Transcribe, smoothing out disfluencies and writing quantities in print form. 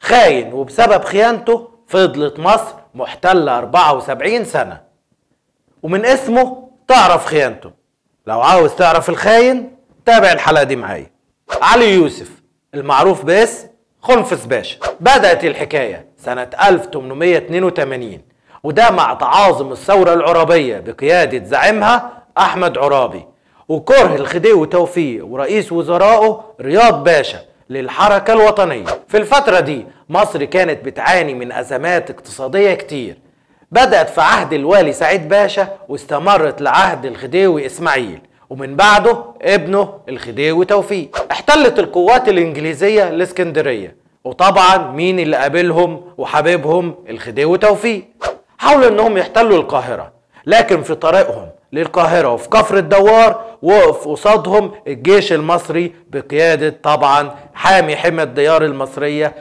خاين، وبسبب خيانته فضلت مصر محتلة 74 سنة، ومن اسمه تعرف خيانته. لو عاوز تعرف الخاين تابع الحلقة دي معايا. علي يوسف المعروف باسم خنفس باشا. بدأت الحكاية سنة 1882، وده مع تعاظم الثورة العرابية بقيادة زعيمها أحمد عرابي، وكره الخديوي توفيق ورئيس وزرائه رياض باشا للحركة الوطنية. في الفترة دي مصر كانت بتعاني من أزمات اقتصادية كتير، بدأت في عهد الوالي سعيد باشا واستمرت لعهد الخديوي إسماعيل، ومن بعده ابنه الخديوي توفيق. احتلت القوات الإنجليزية الإسكندرية، وطبعا مين اللي قابلهم وحبيبهم؟ الخديوي توفيق. حاولوا انهم يحتلوا القاهرة، لكن في طريقهم للقاهرة وفي كفر الدوار وقف قصادهم الجيش المصري بقيادة طبعا حامي حمى الديار المصرية